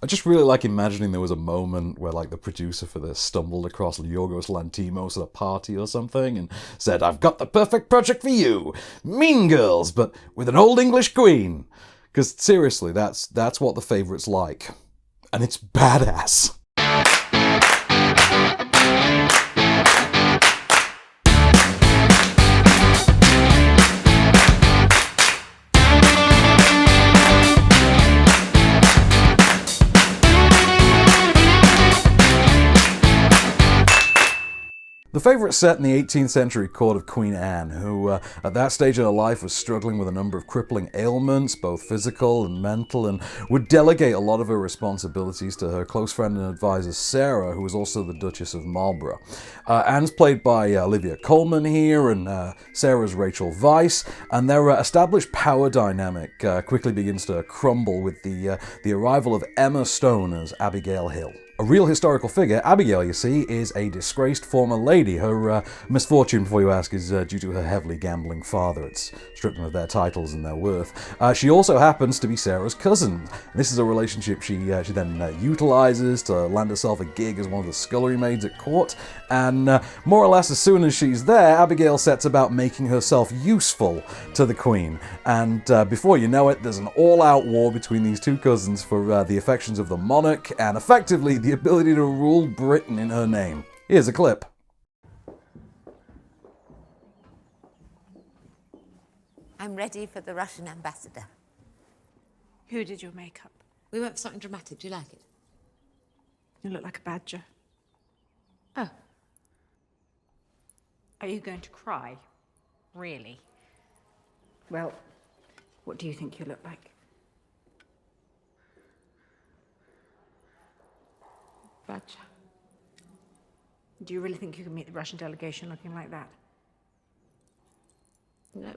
I just really like imagining there was a moment where like the producer for this stumbled across Yorgos Lanthimos at a party or something and said, "I've got the perfect project for you, Mean Girls, but with an old English queen." Because seriously, that's what The Favourite's like. And it's badass. The Favourite set in the 18th century court of Queen Anne, who at that stage in her life was struggling with a number of crippling ailments, both physical and mental, and would delegate a lot of her responsibilities to her close friend and advisor Sarah, who was also the Duchess of Marlborough. Anne's played by Olivia Colman here, and Sarah's Rachel Weisz, and their established power dynamic quickly begins to crumble with the arrival of Emma Stone as Abigail Hill. A real historical figure, Abigail, you see, is a disgraced former lady. Her misfortune, before you ask, is due to her heavily gambling father. It's stripped them of their titles and their worth. She also happens to be Sarah's cousin. This is a relationship she then utilizes to land herself a gig as one of the scullery maids at court, and more or less as soon as she's there, Abigail sets about making herself useful to the Queen. And before you know it, there's an all-out war between these two cousins for the affections of the monarch, and effectively the ability to rule Britain in her name. Here's a clip. I'm ready for the Russian ambassador. Who did your makeup? We went for something dramatic. Do you like it? You look like a badger. Oh. Are you going to cry? Really? Well, what do you think you look like? Badger. Do you really think you can meet the Russian delegation looking like that? No.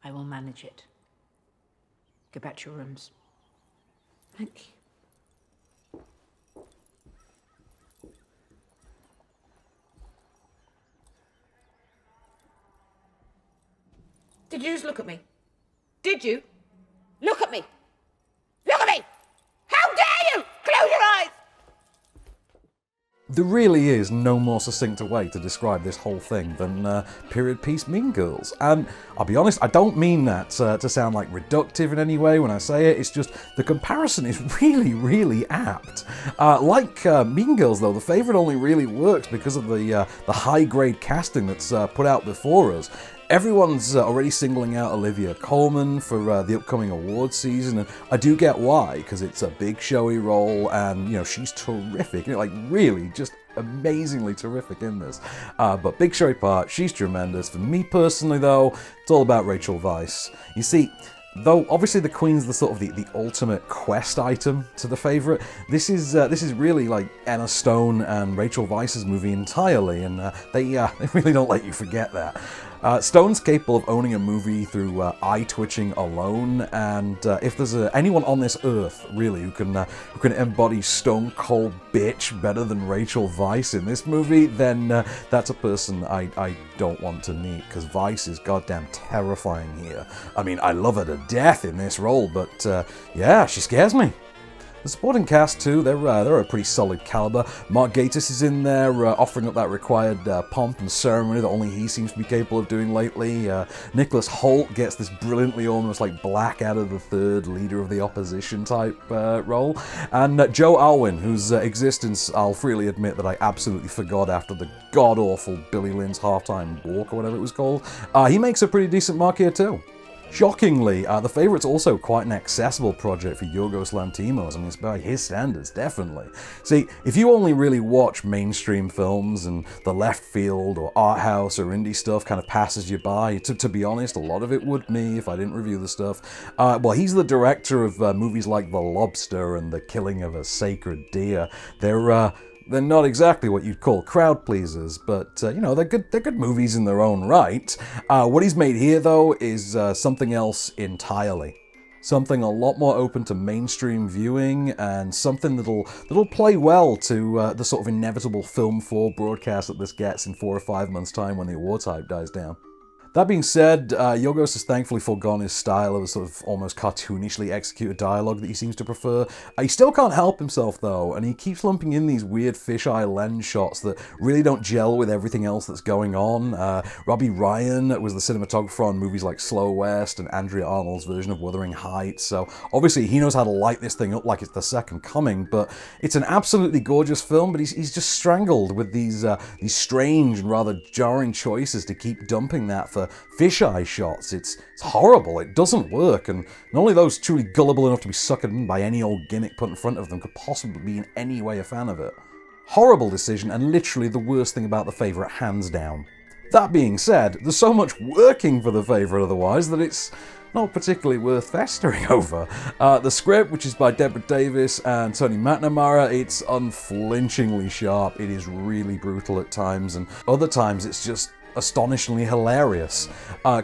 I will manage it. Go back to your rooms. Thank you. Did you just look at me? Did you? Look at me! Look at me! How dare you! Close your eyes! There really is no more succinct a way to describe this whole thing than period piece Mean Girls. And I'll be honest, I don't mean that to sound like reductive in any way when I say it, it's just the comparison is really, really apt. Like Mean Girls though, The Favourite only really works because of the high-grade casting that's put out before us. Everyone's already singling out Olivia Colman for the upcoming awards season, and I do get why, because it's a big showy role, and you know she's terrific, like really just amazingly terrific in this. But big showy part, she's tremendous. For me personally, though, it's all about Rachel Weisz. You see, though obviously the Queen's the sort of the ultimate quest item to The Favourite, this is really like Emma Stone and Rachel Weisz's movie entirely, and they really don't let you forget that. Stone's capable of owning a movie through eye-twitching alone, and if there's anyone on this earth, really, who can embody stone-cold bitch better than Rachel Weisz in this movie, then that's a person I don't want to meet, because Weisz is goddamn terrifying here. I mean, I love her to death in this role, but yeah, she scares me. The supporting cast too, they're a pretty solid caliber. Mark Gatiss is in there, offering up that required pomp and ceremony that only he seems to be capable of doing lately. Nicholas Hoult gets this brilliantly almost like Blackadder the Third, leader of the opposition type role. And Joe Alwyn, whose existence I'll freely admit that I absolutely forgot after the god-awful Billy Lynn's halftime walk or whatever it was called. He makes a pretty decent mark here too. Shockingly, The Favourite's also quite an accessible project for Yorgos Lanthimos. I mean, it's by his standards, definitely. See, if you only really watch mainstream films and the left field or art house or indie stuff kind of passes you by, to be honest, a lot of it would me if I didn't review the stuff. Well, he's the director of movies like The Lobster and The Killing of a Sacred Deer. They're not exactly what you'd call crowd pleasers, but you know, they're good movies in their own right. What he's made here, though, is something else entirely. Something a lot more open to mainstream viewing, and something that'll play well to the sort of inevitable Film 4 broadcast that this gets in 4 or 5 months' time when the awards hype dies down. That being said, Yorgos has thankfully foregone his style of a sort of almost cartoonishly executed dialogue that he seems to prefer. He still can't help himself though, and he keeps lumping in these weird fisheye lens shots that really don't gel with everything else that's going on. Robbie Ryan was the cinematographer on movies like Slow West and Andrea Arnold's version of Wuthering Heights, so obviously he knows how to light this thing up like it's the second coming, but it's an absolutely gorgeous film, but he's just strangled with these strange and rather jarring choices to keep dumping that for fisheye shots. It's horrible, it doesn't work, and not only those truly gullible enough to be suckered in by any old gimmick put in front of them could possibly be in any way a fan of it. Horrible decision, and literally the worst thing about The Favourite, hands down. That being said, there's so much working for The Favourite otherwise that it's not particularly worth festering over. The script, which is by Deborah Davis and Tony McNamara, it's unflinchingly sharp. It is really brutal at times, and other times it's just astonishingly hilarious.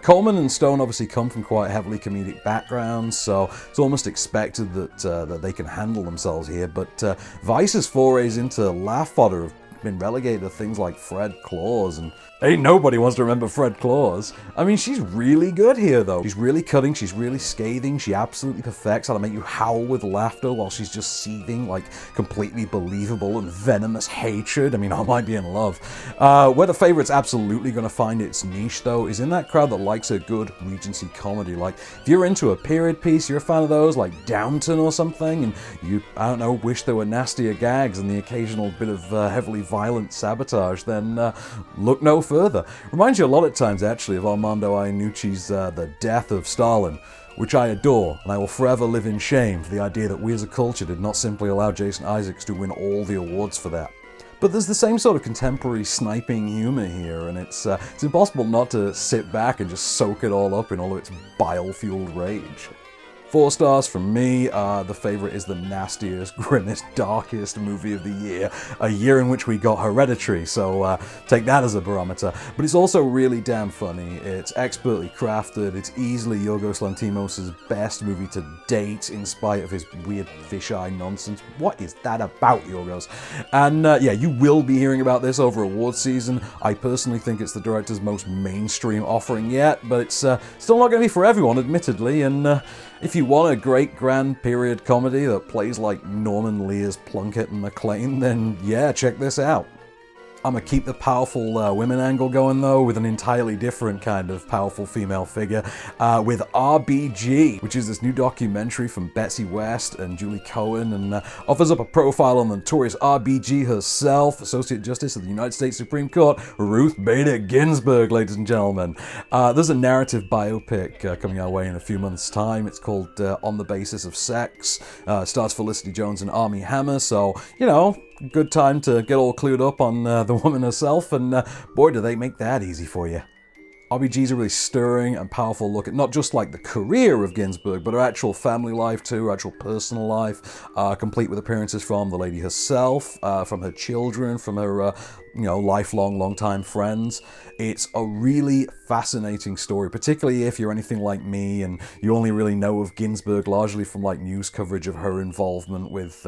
Coleman and Stone obviously come from quite heavily comedic backgrounds, so it's almost expected that they can handle themselves here, but Vice's forays into laugh fodder have been relegated to things like Fred Claus, and ain't nobody wants to remember Fred Claus. I mean, she's really good here though. She's really cutting, she's really scathing, she absolutely perfects how to make you howl with laughter while she's just seething like completely believable and venomous hatred. I mean, I might be in love. Where The Favourite's absolutely going to find its niche though is in that crowd that likes a good Regency comedy. Like, if you're into a period piece, you're a fan of those like Downton or something, and you, I don't know, wish there were nastier gags and the occasional bit of heavily violent sabotage, then look no further. Reminds you a lot at times actually of Armando Iannucci's The Death of Stalin, which I adore, and I will forever live in shame for the idea that we as a culture did not simply allow Jason Isaacs to win all the awards for that. But there's the same sort of contemporary sniping humor here, and it's impossible not to sit back and just soak it all up in all of its bile-fueled rage. 4 stars from me. The Favourite is the nastiest, grimmest, darkest movie of the year. A year in which we got Hereditary, so take that as a barometer. But it's also really damn funny. It's expertly crafted. It's easily Yorgos Lanthimos' best movie to date, in spite of his weird fisheye nonsense. What is that about, Yorgos? And yeah, you will be hearing about this over awards season. I personally think it's the director's most mainstream offering yet, but it's still not going to be for everyone, admittedly, and if you want a great grand period comedy that plays like Norman Lear's Plunkett and McLean, then yeah, check this out. I'm gonna keep the powerful women angle going though, with an entirely different kind of powerful female figure, with RBG, which is this new documentary from Betsy West and Julie Cohen, and offers up a profile on the notorious RBG herself, Associate Justice of the United States Supreme Court, Ruth Bader Ginsburg, ladies and gentlemen. There's a narrative biopic coming our way in a few months' time. It's called On the Basis of Sex. Stars Felicity Jones and Armie Hammer, so, you know, good time to get all clued up on the woman herself, and boy, do they make that easy for you. RBG's a really stirring and powerful look at not just like the career of Ginsburg, but her actual family life too, her actual personal life, complete with appearances from the lady herself, from her children, from her lifelong, long-time friends. It's a really fascinating story, particularly if you're anything like me and you only really know of Ginsburg largely from like news coverage of her involvement with,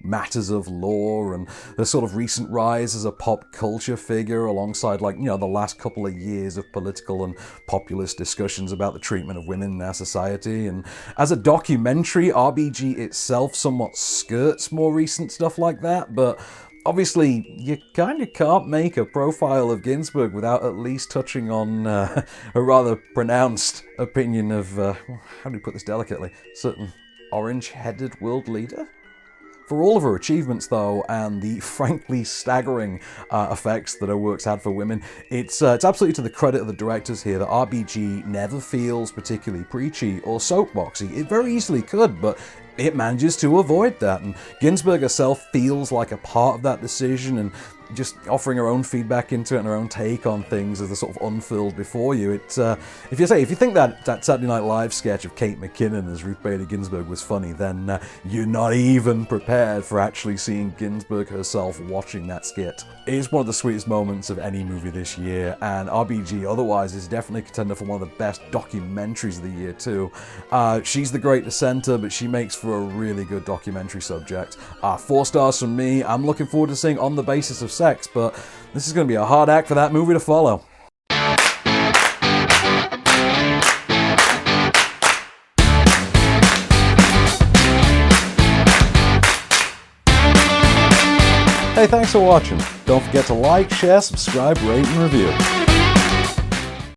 matters of law and the sort of recent rise as a pop culture figure alongside like, the last couple of years of political and populist discussions about the treatment of women in our society. And as a documentary, RBG itself somewhat skirts more recent stuff like that, but obviously, you kind of can't make a profile of Ginsburg without at least touching on a rather pronounced opinion of, how do we put this delicately, certain orange-headed world leader? For all of her achievements, though, and the frankly staggering effects that her works had for women, it's absolutely to the credit of the directors here that RBG never feels particularly preachy or soapboxy. It very easily could, but it manages to avoid that, and Ginsburg herself feels like a part of that decision, and just offering her own feedback into it and her own take on things as they're sort of unfurled before you. It's if you think that Saturday Night Live sketch of Kate McKinnon as Ruth Bader Ginsburg was funny, then you're not even prepared for actually seeing Ginsburg herself watching that skit. It is one of the sweetest moments of any movie this year, and RBG otherwise is definitely a contender for one of the best documentaries of the year too. She's the great dissenter, but she makes for a really good documentary subject. 4 stars from me. I'm looking forward to seeing On the Basis of Sex, but this is going to be a hard act for that movie to follow. Hey, thanks for watching. Don't forget to like, share, subscribe, rate, and review.